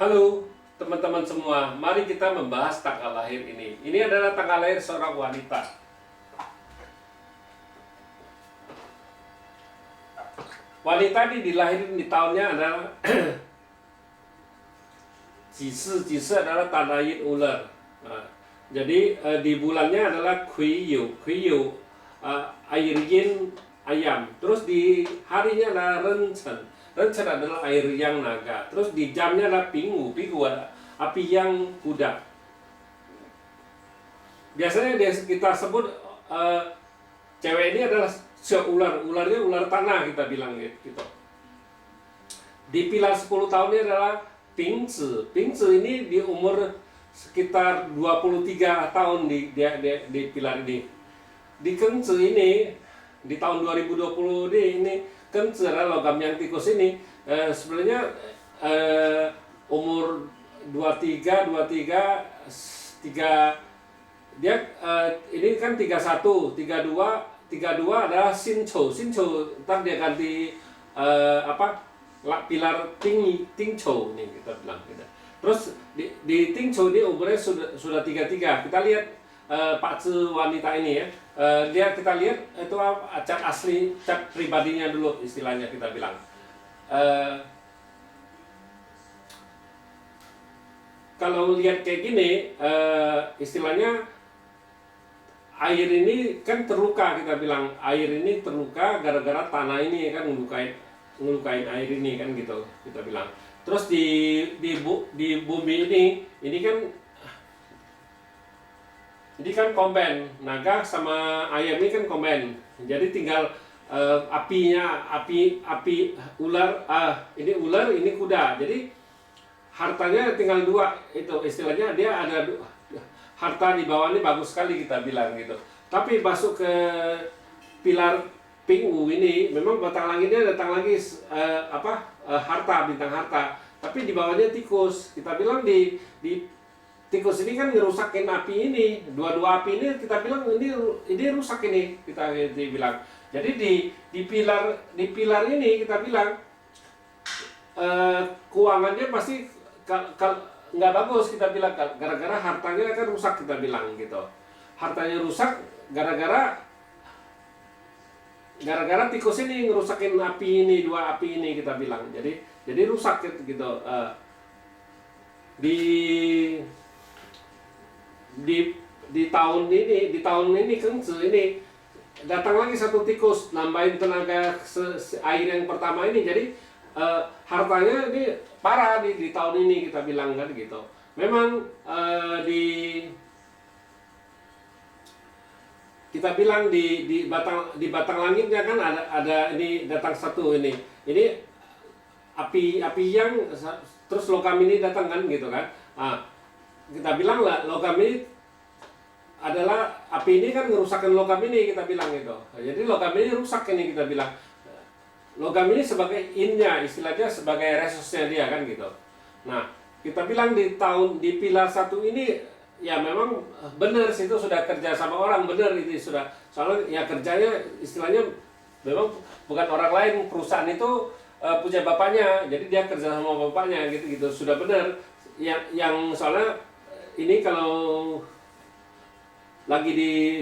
Halo teman-teman semua, mari kita membahas tanggal lahir ini. Ini adalah tanggal lahir seorang wanita. Wanita ini dilahirin di tahunnya adalah Jisi adalah tanda yin ular. Nah, jadi di bulannya adalah Kuiyu, air yin ayam. Terus di harinya adalah Renchen. Renchen adalah air yang naga. Terus di jamnya adalah Pingu adalah api yang kuda. Biasanya kita sebut cewek ini adalah ularnya ular tanah, kita bilang gitu. Di pilar 10 tahunnya adalah Pingzi ini di umur sekitar 23 tahun di pilar ini. Di Kengzi ini di tahun 2020 ini Kengzi adalah logam yang tikus ini sebenarnya umur 23 dia ini kan 31, 32 adalah Sincho ntar dia ganti pilar Tingcho nih kita bilang gitu. Terus di Tingcho ini umurnya sudah 33. Kita lihat Pak Zi wanita ini ya. Kita lihat itu cat asli, cat pribadinya dulu istilahnya kita bilang. Kalau lihat kayak gini istilahnya air ini kan terluka, kita bilang air ini terluka gara-gara tanah ini kan ngelukain air ini kan gitu kita bilang. Terus di bumi ini kan komben, naga sama ayam ini kan komben. Jadi tinggal api ular, ini ular, ini kuda. Jadi hartanya tinggal dua, itu istilahnya dia ada harta di bawah ini bagus sekali kita bilang gitu. Tapi masuk ke pilar Pingu ini memang batang langitnya datang lagi harta, bintang harta. Tapi di bawahnya tikus. Kita bilang di tikus ini kan ngerusakin api ini. Dua api ini kita bilang ini rusak ini kita bilang. Jadi di pilar ini kita bilang keuangannya pasti nggak bagus kita bilang, gara-gara hartanya kan rusak kita bilang gitu. Hartanya rusak gara-gara tikus ini ngerusakin api ini, dua api ini kita bilang. Jadi rusak gitu. Di tahun ini Kengzi ini datang lagi satu tikus, nambahin tenaga air yang pertama ini. Jadi hartanya ini parah di tahun ini kita bilang kan gitu. Memang kita bilang di batang langitnya kan ada ini datang satu ini api yang terus logam ini datang kan gitu kan. Kita bilang lah logam ini adalah api ini kan ngerusakin logam ini kita bilang gitu. Jadi logam ini rusak ini kita bilang. Logam ini sebagai innya, istilahnya sebagai resource-nya dia kan gitu. Nah, kita bilang di pilar 1 ini ya memang benar situ sudah kerja sama orang, benar itu sudah. Soalnya ya kerjanya istilahnya memang bukan orang lain, perusahaan itu punya bapaknya, jadi dia kerja sama bapaknya gitu sudah benar. Yang soalnya ini kalau lagi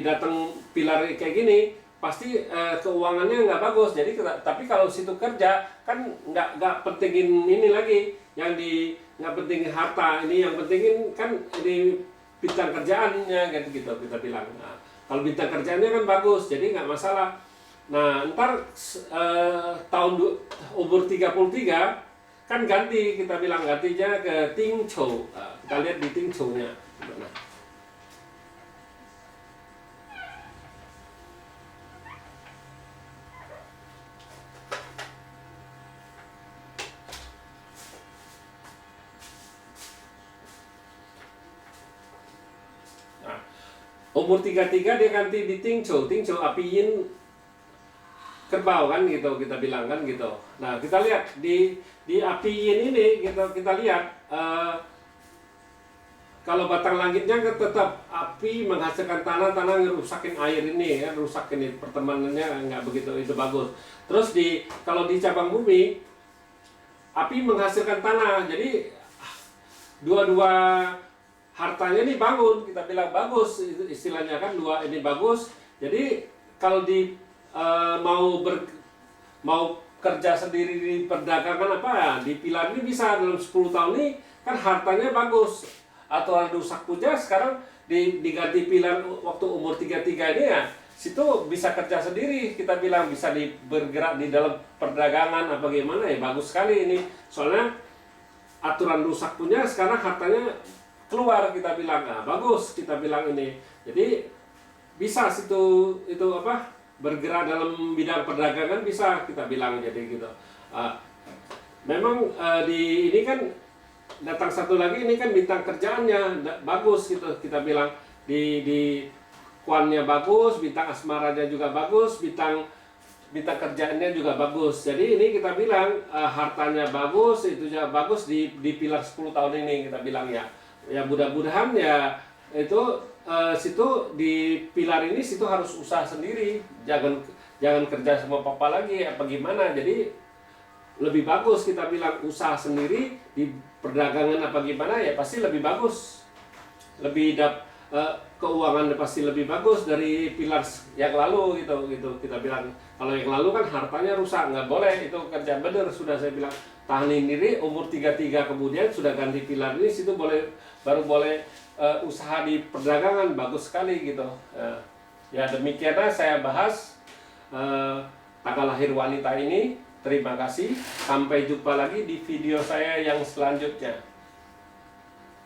datang pilar kayak gini pasti keuangannya nggak bagus. Jadi tapi kalau situ kerja kan nggak pentingin ini lagi, nggak pentingin harta ini, yang pentingin kan ini bintang kerjaannya gitu kita bilang. Nah, kalau bintang kerjaannya kan bagus, jadi nggak masalah. Nah ntar tahun umur 33 kan ganti, kita bilang gantinya ke Tingcho. Kita lihat di Tingcho-nya. Umur 33 dia ganti di Tingcho api yin kerbau kan gitu kita bilang kan gitu. Nah kita lihat di api yin ini kita lihat kalau batang langitnya tetap api menghasilkan tanah ngerusakin air ini ya, rusak ini pertemanannya nggak begitu itu bagus. Terus kalau di cabang bumi api menghasilkan tanah, jadi dua-dua hartanya ini bangun, kita bilang bagus, istilahnya kan dua ini bagus. Jadi kalau di mau kerja sendiri di perdagangan apa ya, di Pilar ini bisa dalam 10 tahun ini kan hartanya bagus. Atau rusak puja sekarang diganti Pilar waktu umur 33 ini ya, situ bisa kerja sendiri, kita bilang bisa bergerak di dalam perdagangan apa gimana ya, bagus sekali ini. Soalnya aturan rusak punya sekarang hartanya keluar, kita bilang bagus, kita bilang ini. Jadi bisa situ itu apa, bergerak dalam bidang perdagangan bisa, kita bilang jadi gitu. Memang di ini kan datang satu lagi, ini kan bintang kerjaannya bagus gitu, kita bilang di kuannya bagus, bintang asmaranya juga bagus, bintang kerjaannya juga bagus. Jadi ini kita bilang hartanya bagus, itu juga bagus di Pilar 10 tahun ini, kita bilang ya. Ya mudah-mudahan ya itu situ di Pilar ini situ harus usaha sendiri, jangan kerja sama papa lagi apa gimana. Jadi lebih bagus kita bilang usaha sendiri di perdagangan apa gimana ya, pasti lebih bagus, lebih keuangan pasti lebih bagus dari Pilar yang lalu gitu kita bilang. Kalau yang lalu kan hartanya rusak, nggak boleh itu kerja bener, sudah saya bilang tahanin diri umur 33 kemudian sudah ganti Pilar ini, situ baru boleh usaha di perdagangan, bagus sekali gitu. Ya demikianlah saya bahas tanggal lahir wanita ini. Terima kasih, sampai jumpa lagi di video saya yang selanjutnya.